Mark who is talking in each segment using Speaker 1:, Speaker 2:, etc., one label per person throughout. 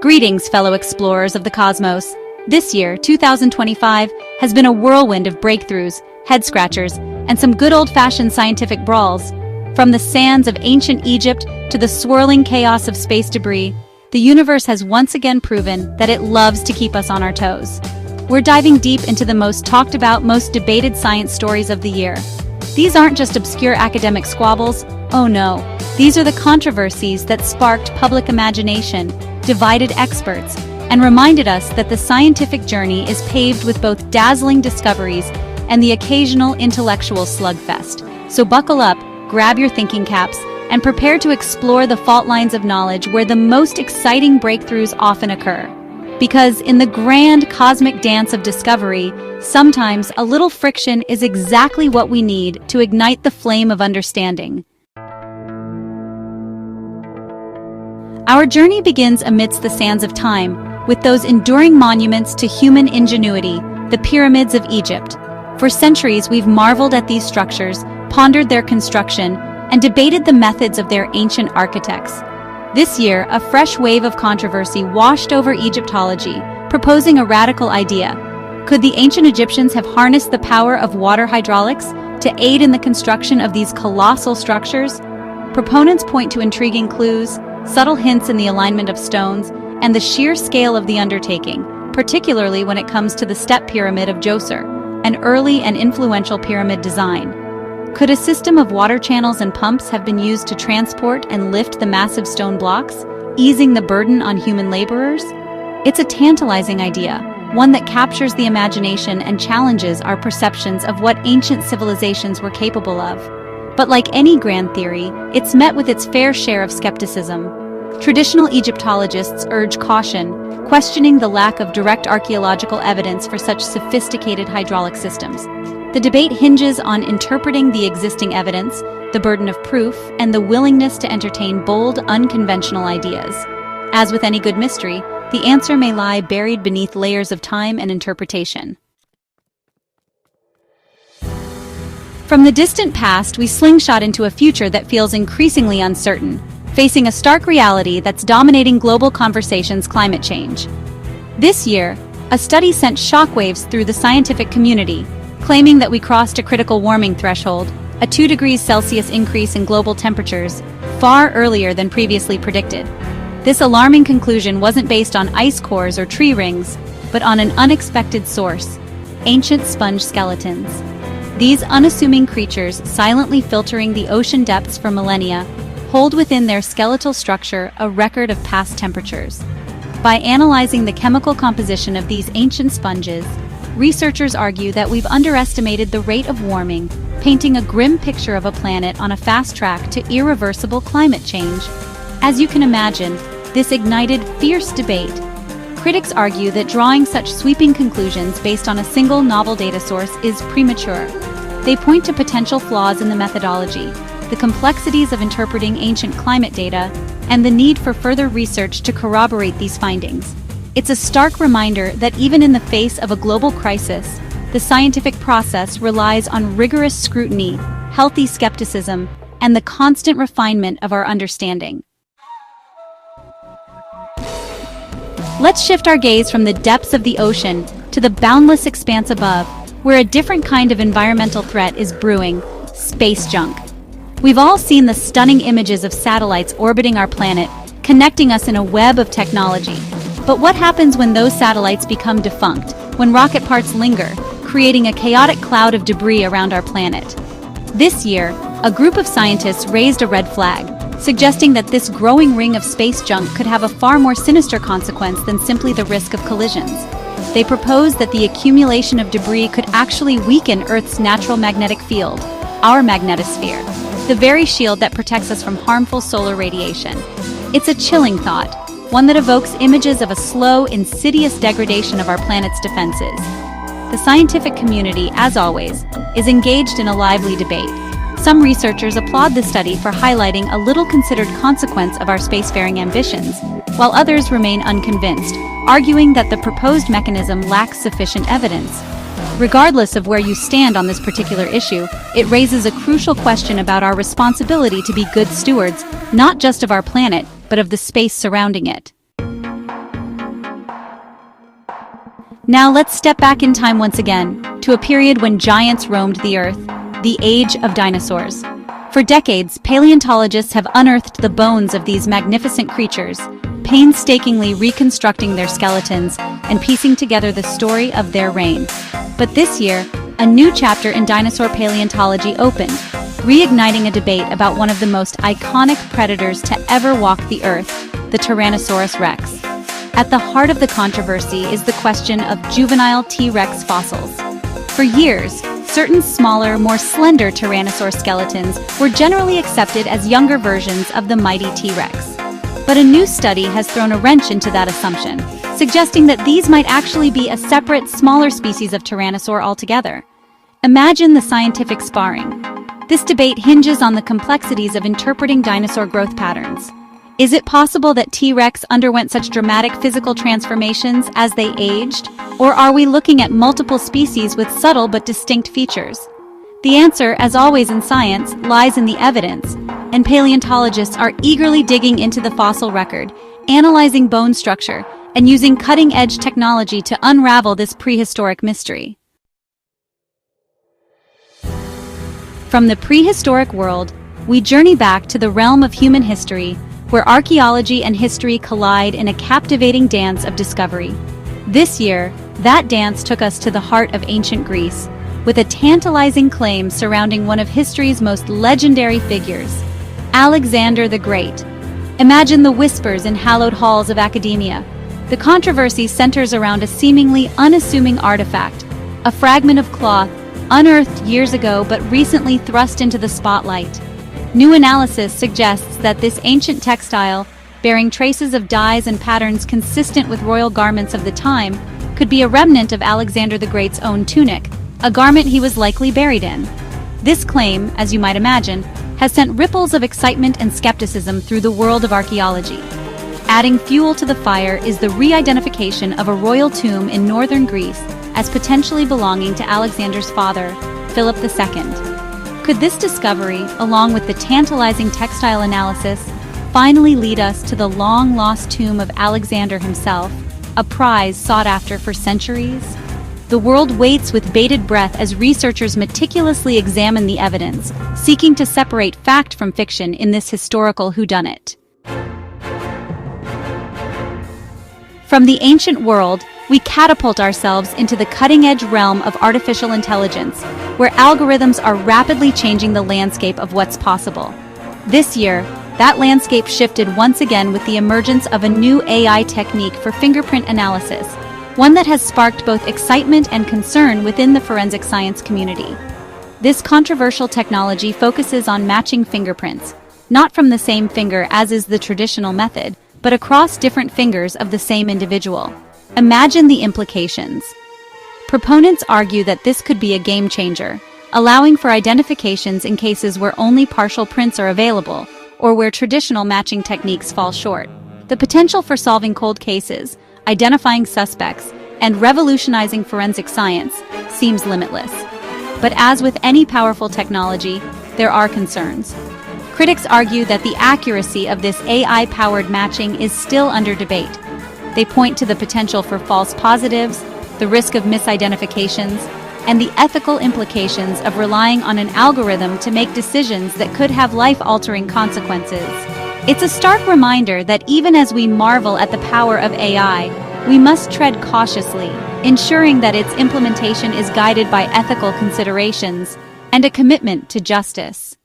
Speaker 1: Greetings, fellow explorers of the cosmos. This year, 2025, has been a whirlwind of breakthroughs, head-scratchers, and some good old-fashioned scientific brawls. From the sands of ancient Egypt to the swirling chaos of space debris, the universe has once again proven that it loves to keep us on our toes. We're diving deep into the most talked about, most debated science stories of the year. These aren't just obscure academic squabbles. Oh no, these are the controversies that sparked public imagination, divided experts, and reminded us that the scientific journey is paved with both dazzling discoveries and the occasional intellectual slugfest. So buckle up, grab your thinking caps, and prepare to explore the fault lines of knowledge where the most exciting breakthroughs often occur. Because in the grand cosmic dance of discovery, sometimes a little friction is exactly what we need to ignite the flame of understanding. Our journey begins amidst the sands of time, with those enduring monuments to human ingenuity, the pyramids of Egypt. For centuries, we've marveled at these structures, pondered their construction, and debated the methods of their ancient architects. This year, a fresh wave of controversy washed over Egyptology, proposing a radical idea. Could the ancient Egyptians have harnessed the power of water hydraulics to aid in the construction of these colossal structures? Proponents point to intriguing clues, subtle hints in the alignment of stones, and the sheer scale of the undertaking, particularly when it comes to the step pyramid of Djoser, an early and influential pyramid design. Could a system of water channels and pumps have been used to transport and lift the massive stone blocks, easing the burden on human laborers? It's a tantalizing idea, one that captures the imagination and challenges our perceptions of what ancient civilizations were capable of. But like any grand theory, it's met with its fair share of skepticism. Traditional Egyptologists urge caution, questioning the lack of direct archaeological evidence for such sophisticated hydraulic systems. The debate hinges on interpreting the existing evidence, the burden of proof, and the willingness to entertain bold, unconventional ideas. As with any good mystery, the answer may lie buried beneath layers of time and interpretation. From the distant past, we slingshot into a future that feels increasingly uncertain, facing a stark reality that's dominating global conversations: climate change. This year, a study sent shockwaves through the scientific community, claiming that we crossed a critical warming threshold, a 2 degrees Celsius increase in global temperatures, far earlier than previously predicted. This alarming conclusion wasn't based on ice cores or tree rings, but on an unexpected source: ancient sponge skeletons. These unassuming creatures, silently filtering the ocean depths for millennia, hold within their skeletal structure a record of past temperatures. By analyzing the chemical composition of these ancient sponges, researchers argue that we've underestimated the rate of warming, painting a grim picture of a planet on a fast track to irreversible climate change. As you can imagine, this ignited fierce debate. Critics argue that drawing such sweeping conclusions based on a single novel data source is premature. They point to potential flaws in the methodology, the complexities of interpreting ancient climate data, and the need for further research to corroborate these findings. It's a stark reminder that even in the face of a global crisis, the scientific process relies on rigorous scrutiny, healthy skepticism, and the constant refinement of our understanding. Let's shift our gaze from the depths of the ocean to the boundless expanse above, where a different kind of environmental threat is brewing: space junk. We've all seen the stunning images of satellites orbiting our planet, connecting us in a web of technology. But what happens when those satellites become defunct, when rocket parts linger, creating a chaotic cloud of debris around our planet? This year, a group of scientists raised a red flag, suggesting that this growing ring of space junk could have a far more sinister consequence than simply the risk of collisions. They proposed that the accumulation of debris could actually weaken Earth's natural magnetic field, our magnetosphere, the very shield that protects us from harmful solar radiation. It's a chilling thought, one that evokes images of a slow, insidious degradation of our planet's defenses. The scientific community, as always, is engaged in a lively debate. Some researchers applaud the study for highlighting a little-considered consequence of our spacefaring ambitions, while others remain unconvinced, arguing that the proposed mechanism lacks sufficient evidence. Regardless of where you stand on this particular issue, it raises a crucial question about our responsibility to be good stewards, not just of our planet, but of the space surrounding it. Now let's step back in time once again, to a period when giants roamed the earth, the age of dinosaurs. For decades, paleontologists have unearthed the bones of these magnificent creatures, painstakingly reconstructing their skeletons and piecing together the story of their reign. But this year, a new chapter in dinosaur paleontology opened, reigniting a debate about one of the most iconic predators to ever walk the earth, the Tyrannosaurus rex. At the heart of the controversy is the question of juvenile T-Rex fossils. For years, certain smaller, more slender Tyrannosaur skeletons were generally accepted as younger versions of the mighty T-Rex. But a new study has thrown a wrench into that assumption, suggesting that these might actually be a separate, smaller species of Tyrannosaur altogether. Imagine the scientific sparring. This debate hinges on the complexities of interpreting dinosaur growth patterns. Is it possible that T-Rex underwent such dramatic physical transformations as they aged? Or are we looking at multiple species with subtle but distinct features? The answer, as always in science, lies in the evidence, and paleontologists are eagerly digging into the fossil record, analyzing bone structure, and using cutting-edge technology to unravel this prehistoric mystery. From the prehistoric world, we journey back to the realm of human history, where archaeology and history collide in a captivating dance of discovery. This year, that dance took us to the heart of ancient Greece, with a tantalizing claim surrounding one of history's most legendary figures, Alexander the Great. Imagine the whispers in hallowed halls of academia. The controversy centers around a seemingly unassuming artifact, a fragment of cloth unearthed years ago but recently thrust into the spotlight. New analysis suggests that this ancient textile, bearing traces of dyes and patterns consistent with royal garments of the time, could be a remnant of Alexander the Great's own tunic, a garment he was likely buried in. This claim, as you might imagine, has sent ripples of excitement and skepticism through the world of archaeology. Adding fuel to the fire is the re-identification of a royal tomb in northern Greece as potentially belonging to Alexander's father, Philip II. Could this discovery, along with the tantalizing textile analysis, finally lead us to the long-lost tomb of Alexander himself, a prize sought after for centuries? The world waits with bated breath as researchers meticulously examine the evidence, seeking to separate fact from fiction in this historical whodunit. From the ancient world, we catapult ourselves into the cutting-edge realm of artificial intelligence, where algorithms are rapidly changing the landscape of what's possible. This year, that landscape shifted once again with the emergence of a new AI technique for fingerprint analysis, one that has sparked both excitement and concern within the forensic science community. This controversial technology focuses on matching fingerprints, not from the same finger as is the traditional method, but across different fingers of the same individual. Imagine the implications. Proponents argue that this could be a game changer, allowing for identifications in cases where only partial prints are available, or where traditional matching techniques fall short. The potential for solving cold cases, identifying suspects, and revolutionizing forensic science seems limitless. But as with any powerful technology, there are concerns. Critics argue that the accuracy of this AI-powered matching is still under debate. They point to the potential for false positives, the risk of misidentifications, and the ethical implications of relying on an algorithm to make decisions that could have life-altering consequences. It's a stark reminder that even as we marvel at the power of AI, we must tread cautiously, ensuring that its implementation is guided by ethical considerations and a commitment to justice.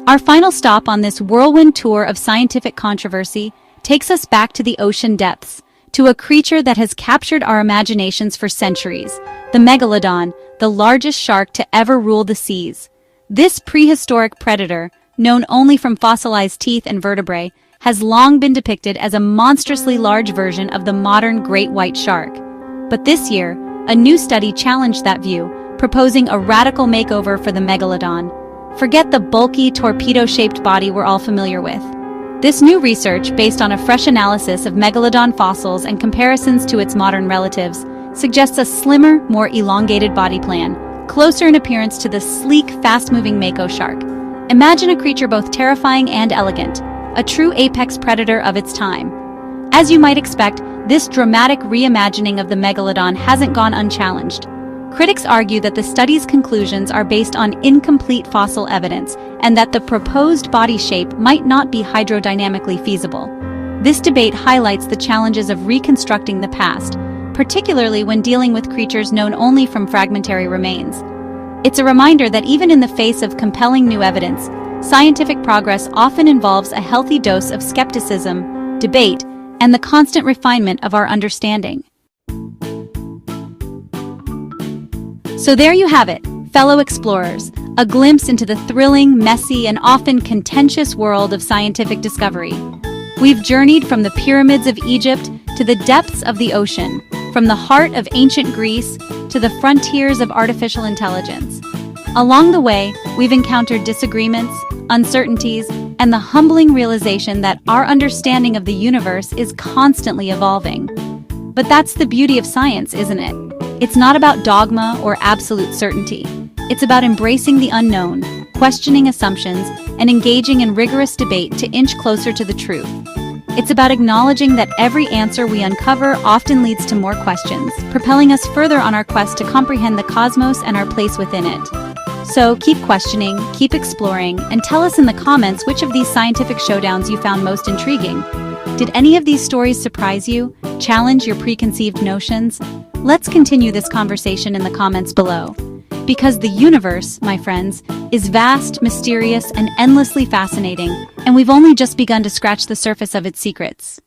Speaker 1: Our final stop on this whirlwind tour of scientific controversy takes us back to the ocean depths, to a creature that has captured our imaginations for centuries, the Megalodon, the largest shark to ever rule the seas. This prehistoric predator, known only from fossilized teeth and vertebrae, has long been depicted as a monstrously large version of the modern great white shark. But this year, a new study challenged that view, proposing a radical makeover for the Megalodon. Forget the bulky, torpedo-shaped body we're all familiar with. This new research, based on a fresh analysis of Megalodon fossils and comparisons to its modern relatives, suggests a slimmer, more elongated body plan, closer in appearance to the sleek, fast-moving mako shark. Imagine a creature both terrifying and elegant, a true apex predator of its time. As you might expect, this dramatic reimagining of the megalodon hasn't gone unchallenged. Critics argue that the study's conclusions are based on incomplete fossil evidence and that the proposed body shape might not be hydrodynamically feasible. This debate highlights the challenges of reconstructing the past, particularly when dealing with creatures known only from fragmentary remains. It's a reminder that even in the face of compelling new evidence, scientific progress often involves a healthy dose of skepticism, debate, and the constant refinement of our understanding. So there you have it, fellow explorers, a glimpse into the thrilling, messy, and often contentious world of scientific discovery. We've journeyed from the pyramids of Egypt to the depths of the ocean, from the heart of ancient Greece to the frontiers of artificial intelligence. Along the way, we've encountered disagreements, uncertainties, and the humbling realization that our understanding of the universe is constantly evolving. But that's the beauty of science, isn't it? It's not about dogma or absolute certainty. It's about embracing the unknown, questioning assumptions, and engaging in rigorous debate to inch closer to the truth. It's about acknowledging that every answer we uncover often leads to more questions, propelling us further on our quest to comprehend the cosmos and our place within it. So keep questioning, keep exploring, and tell us in the comments which of these scientific showdowns you found most intriguing. Did any of these stories surprise you, challenge your preconceived notions? Let's continue this conversation in the comments below. Because the universe, my friends, is vast, mysterious, and endlessly fascinating, and we've only just begun to scratch the surface of its secrets.